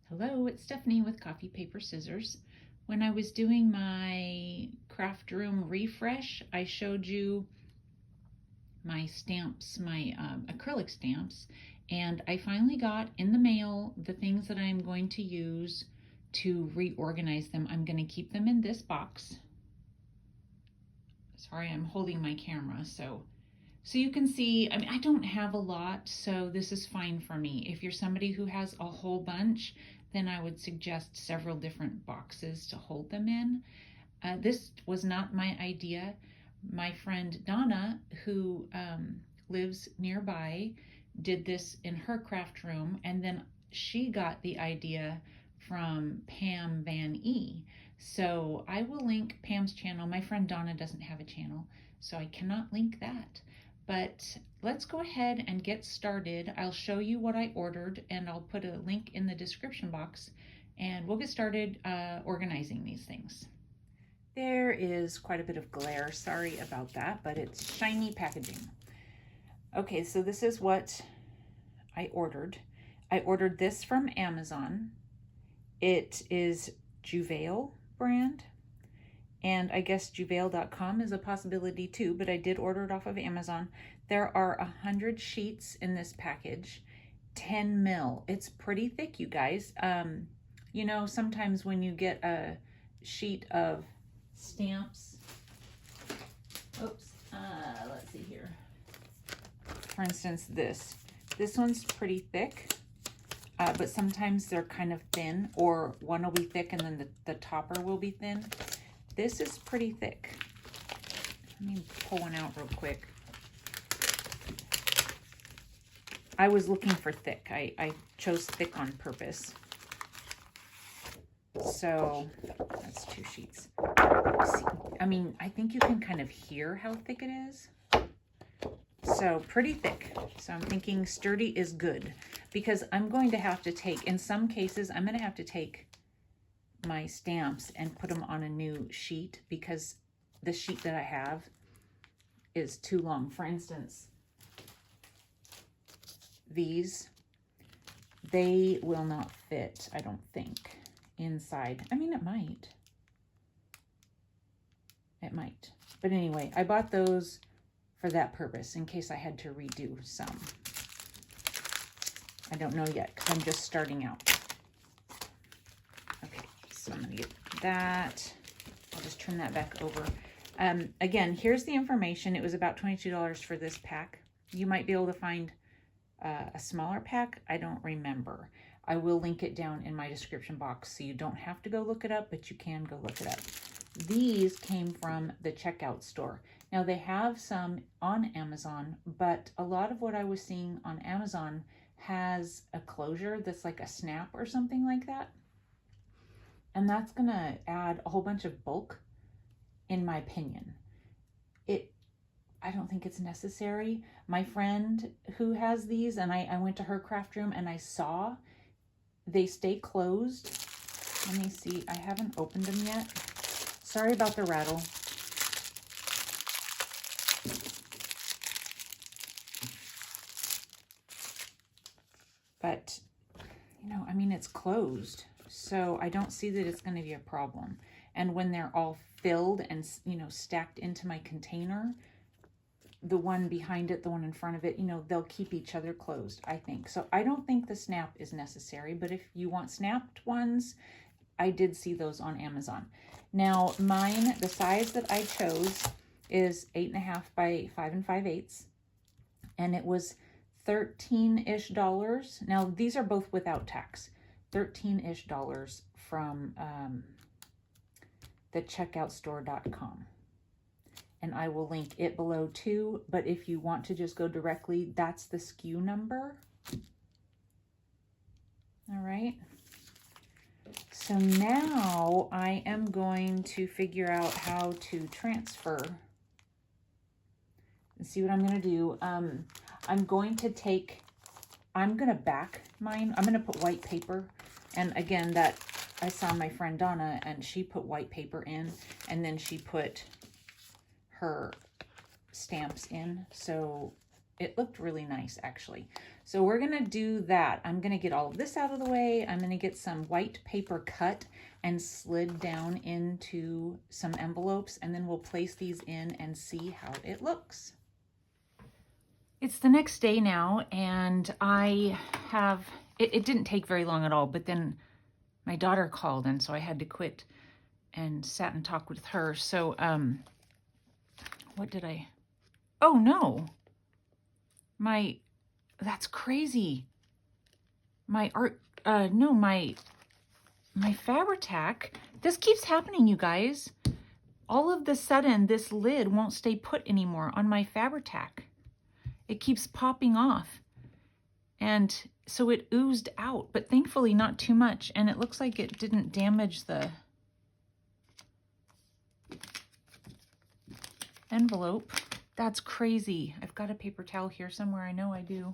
Hello, it's Stephanie with Coffee Paper Scissors. When I was doing my craft room refresh, I showed you my stamps, my acrylic stamps, and I finally got in the mail the things that I'm going to use to reorganize them. I'm going to keep them in this box. Sorry, I'm holding my camera, so you can see, I mean, I don't have a lot, so this is fine for me. If you're somebody who has a whole bunch, then I would suggest several different boxes to hold them in. This was not my idea. My friend Dawna, who lives nearby, did this in her craft room, and then she got the idea from Pam Van E. So I will link Pam's channel. My friend Dawna doesn't have a channel, so I cannot link that. But let's go ahead and get started. I'll show you what I ordered and I'll put a link in the description box and we'll get started organizing these things. There is quite a bit of glare, sorry about that, but it's shiny packaging. Okay, so this is what I ordered. I ordered this from Amazon. It is Juvail brand. And I guess Juvail.com is a possibility too, but I did order it off of Amazon. There are 100 sheets in this package, 10 mil. It's pretty thick, you guys. You know, sometimes when you get a sheet of stamps, let's see here. For instance, this one's pretty thick, but sometimes they're kind of thin, or one will be thick and then the topper will be thin. This is pretty thick. Let me pull one out real quick. I was looking for thick. I chose thick on purpose. So that's 2 sheets. See, I mean, I think you can kind of hear how thick it is. So pretty thick. So I'm thinking sturdy is good, because I'm going to have to take, in some cases, I'm going to have to take my stamps and put them on a new sheet because the sheet that I have is too long. For instance, these, they will not fit, I don't think, inside. I mean, it might. It might. But anyway, I bought those for that purpose in case I had to redo some. I don't know yet because I'm just starting out. So I'm going to get that. I'll just turn that back over. Again, here's the information. It was about $22 for this pack. You might be able to find a smaller pack. I don't remember. I will link it down in my description box so you don't have to go look it up, but you can go look it up. These came from the CheckOutStore. Now they have some on Amazon, but a lot of what I was seeing on Amazon has a closure that's like a snap or something like that. And that's going to add a whole bunch of bulk, in my opinion. I don't think it's necessary. My friend who has these, and I went to her craft room and I saw they stay closed. Let me see. I haven't opened them yet. Sorry about the rattle. But, you know, I mean, it's closed. So I don't see that it's going to be a problem. And when they're all filled and, you know, stacked into my container, the one behind it, the one in front of it, you know, they'll keep each other closed, I think. So I don't think the snap is necessary, but if you want snapped ones, I did see those on Amazon. Now mine, the size that I chose is 8.5 by 5 5/8, and it was $13-ish. Now these are both without tax. $13-ish from the CheckOutStore.com. And I will link it below too, but if you want to just go directly, that's the SKU number. All right. So now I am going to figure out how to transfer and see what I'm going to do. I'm going to back mine. I'm going to put white paper. And again, that I saw my friend Dawna, and she put white paper in, and then she put her stamps in. So It looked really nice, actually. So we're gonna do that. I'm gonna get all of this out of the way. I'm gonna get some white paper cut and slid down into some envelopes, and then we'll place these in and see how it looks. It's the next day now, and I have, it didn't take very long at all, but then my daughter called, and so I had to quit and sat and talked with her. So, what did I, oh no, that's crazy. My art, no, my Fabri-Tac, this keeps happening, you guys. All of the sudden, this lid won't stay put anymore on my Fabri-Tac. It keeps popping off. And so it oozed out, but thankfully not too much. And it looks like it didn't damage the envelope. That's crazy. I've got a paper towel here somewhere. I know I do.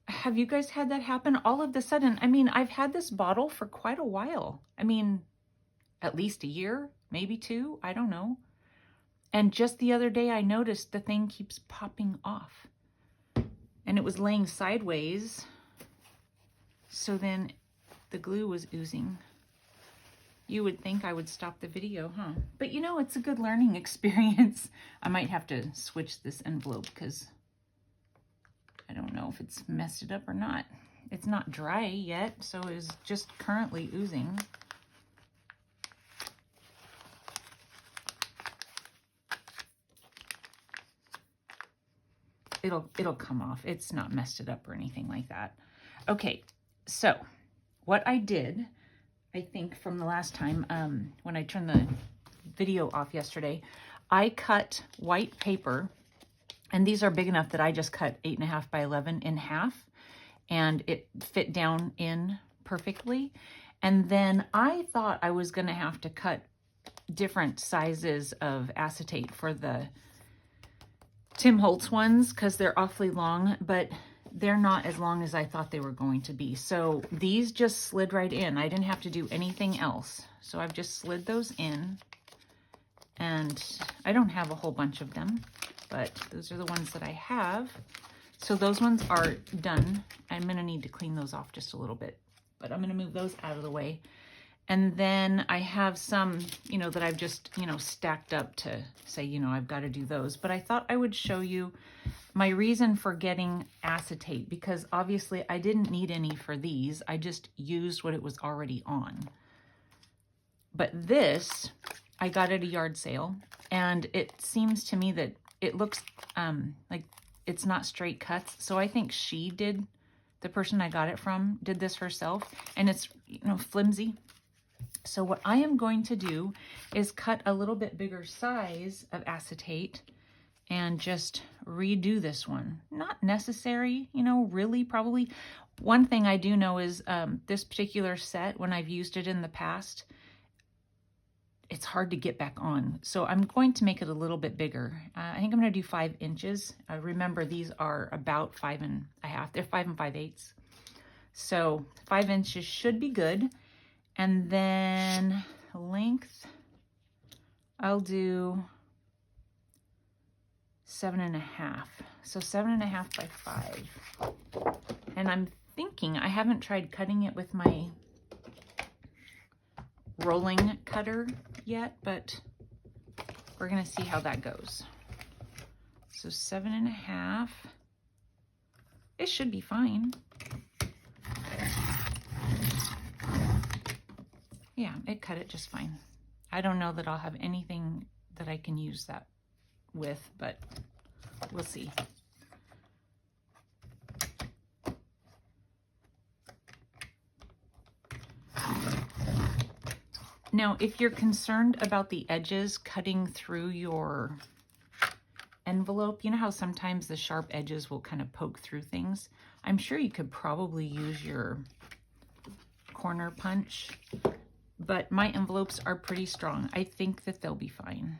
Have you guys had that happen all of a sudden? I mean, I've had this bottle for quite a while. I mean, at least a year, maybe 2, I don't know. And just the other day, I noticed the thing keeps popping off. And it was laying sideways. So then the glue was oozing. You would think I would stop the video, huh? But you know, it's a good learning experience. I might have to switch this envelope because I don't know if it's messed it up or not. It's not dry yet, so it's just currently oozing. It'll come off. It's not messed it up or anything like that. Okay, so what I did, I think from the last time when I turned the video off yesterday, I cut white paper, and these are big enough that I just cut 8.5 by 11 in half, and it fit down in perfectly. And then I thought I was gonna have to cut different sizes of acetate for the Tim Holtz ones because they're awfully long, but they're not as long as I thought they were going to be. So these just slid right in. I didn't have to do anything else. So I've just slid those in, and I don't have a whole bunch of them, but those are the ones that I have. So those ones are done. I'm gonna need to clean those off just a little bit, but I'm gonna move those out of the way. And then I have some, you know, that I've just, you know, stacked up to say, you know, I've got to do those. But I thought I would show you my reason for getting acetate, because obviously I didn't need any for these. I just used what it was already on. But this, I got at a yard sale, and it seems to me that it looks like it's not straight cuts. So I think she did, the person I got it from, did this herself, and it's, you know, flimsy. So what I am going to do is cut a little bit bigger size of acetate and just redo this one. Not necessary, you know, really, probably. One thing I do know is this particular set, when I've used it in the past, it's hard to get back on. So I'm going to make it a little bit bigger. I think I'm going to do 5 inches. Remember, these are about 5.5. They're 5 5/8. So 5 inches should be good. And then length, I'll do 7.5. So 7.5 by 5. And I'm thinking, I haven't tried cutting it with my rolling cutter yet, but we're gonna see how that goes. So 7.5, it should be fine. Yeah, it cut it just fine. I don't know that I'll have anything that I can use that with, but we'll see. Now, if you're concerned about the edges cutting through your envelope, you know how sometimes the sharp edges will kind of poke through things? I'm sure you could probably use your corner punch, but my envelopes are pretty strong. I think that they'll be fine.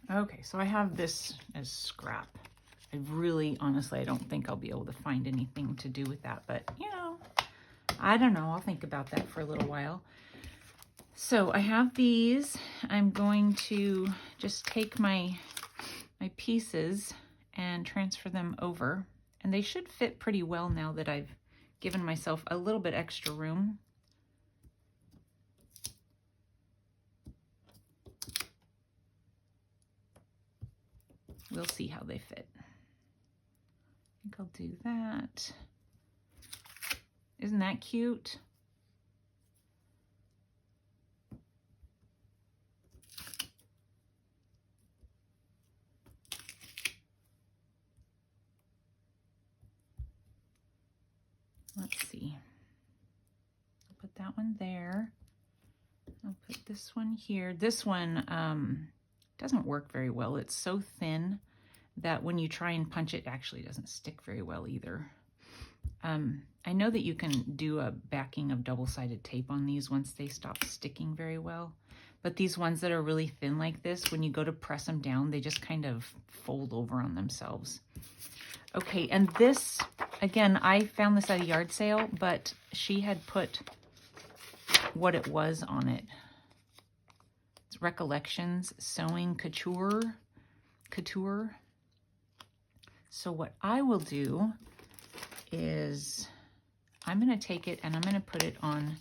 Okay, so I have this as scrap. honestly, I don't think I'll be able to find anything to do with that, but you know, I don't know. I'll think about that for a little while. So I have these. I'm going to just take my pieces and transfer them over, and they should fit pretty well now that I've given myself a little bit extra room. We'll see how they fit. I think I'll do that. Isn't that cute? Let's see. I'll put that one there. I'll put this one here. This one doesn't work very well. It's so thin that when you try and punch it, actually doesn't stick very well either. I know that you can do a backing of double-sided tape on these once they stop sticking very well, but these ones that are really thin like this, when you go to press them down, they just kind of fold over on themselves. Okay, and this, again, I found this at a yard sale, but she had put what it was on it. It's Recollections Sewing Couture. So what I will do is I'm going to take it and I'm going to put it on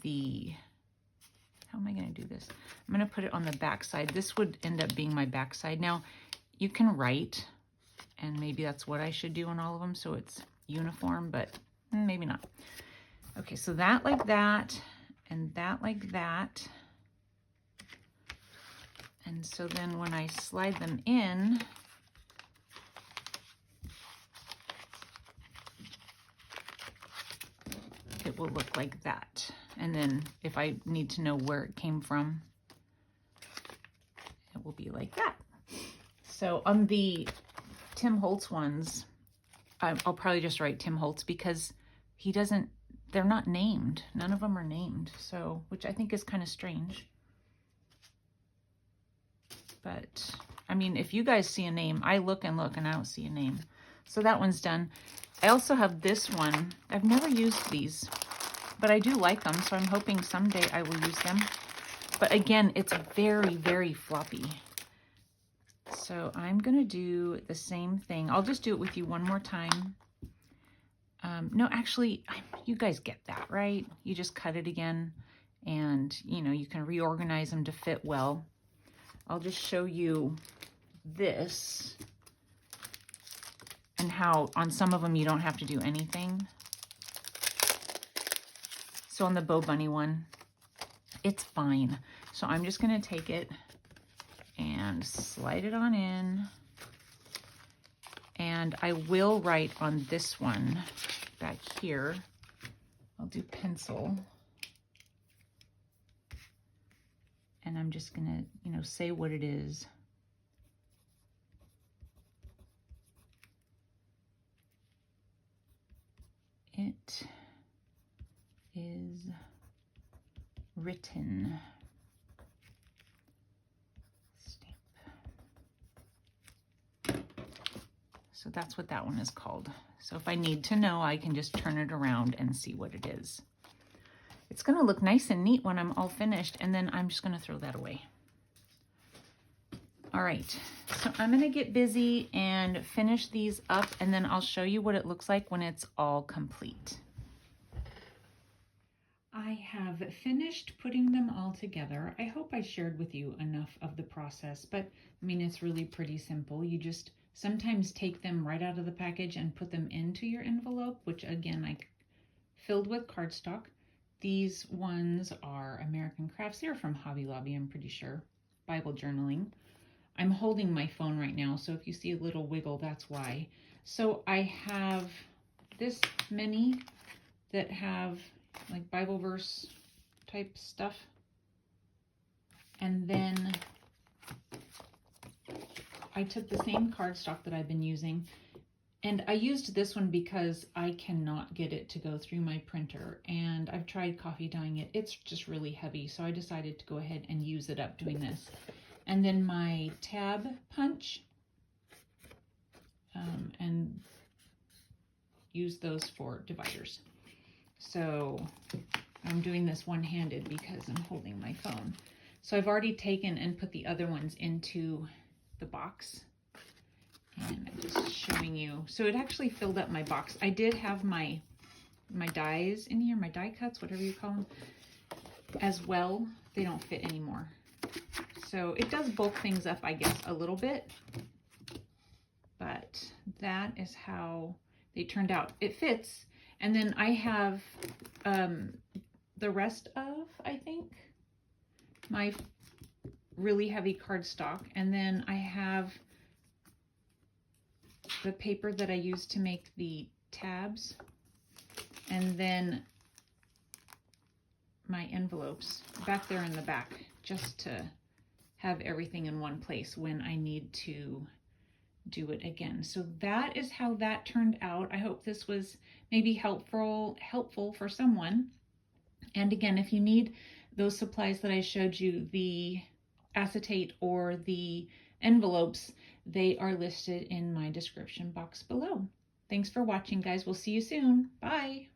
the, how am I going to do this? I'm going to put it on the back side. This would end up being my back side. Now, you can write, and maybe that's what I should do on all of them so it's uniform, but maybe not. Okay, so that like that, and that like that. And so then when I slide them in, it will look like that. And then if I need to know where it came from, it will be like that. So on the Tim Holtz ones, I'll probably just write Tim Holtz because he doesn't, they're not named. None of them are named. So, which I think is kind of strange. But I mean, if you guys see a name, I look and look and I don't see a name. So that one's done. I also have this one. I've never used these, but I do like them. So I'm hoping someday I will use them. But again, it's very, very floppy. So I'm going to do the same thing. I'll just do it with you one more time. No, actually, you guys get that, right? You just cut it again and, you know, you can reorganize them to fit well. I'll just show you this and how on some of them you don't have to do anything. So on the Bow Bunny one, it's fine. So I'm just going to take it and slide it on in. And I will write on this one back here. I'll do pencil. And I'm just gonna, you know, say what it is. It is written. Stamp. So that's what that one is called. So if I need to know, I can just turn it around and see what it is. It's going to look nice and neat when I'm all finished, and then I'm just going to throw that away. All right, so I'm going to get busy and finish these up, and then I'll show you what it looks like when it's all complete. I have finished putting them all together. I hope I shared with you enough of the process, but I mean, it's really pretty simple. You just sometimes take them right out of the package and put them into your envelope, which again, I filled with cardstock. These ones are American Crafts. They're from Hobby Lobby, I'm pretty sure. Bible journaling. I'm holding my phone right now, so if you see a little wiggle, that's why. So I have this many that have like Bible verse type stuff. And then I took the same cardstock that I've been using, and I used this one because I cannot get it to go through my printer, and I've tried coffee dyeing it. It's just really heavy, so I decided to go ahead and use it up doing this. And then my tab punch, and use those for dividers. So I'm doing this one-handed because I'm holding my phone. So I've already taken and put the other ones into the box. And I'm just showing you. So it actually filled up my box. I did have my dies in here, my die cuts, whatever you call them, as well. They don't fit anymore. So it does bulk things up, I guess, a little bit. But that is how they turned out. It fits. And then I have the rest of, I think, my really heavy cardstock. And then I have the paper that I use to make the tabs. And then my envelopes back there in the back, just to have everything in one place when I need to do it again. So that is how that turned out. I hope this was maybe helpful for someone. And again, if you need those supplies that I showed you, the acetate or the envelopes, they are listed in my description box below. Thanks for watching, guys. We'll see you soon. Bye.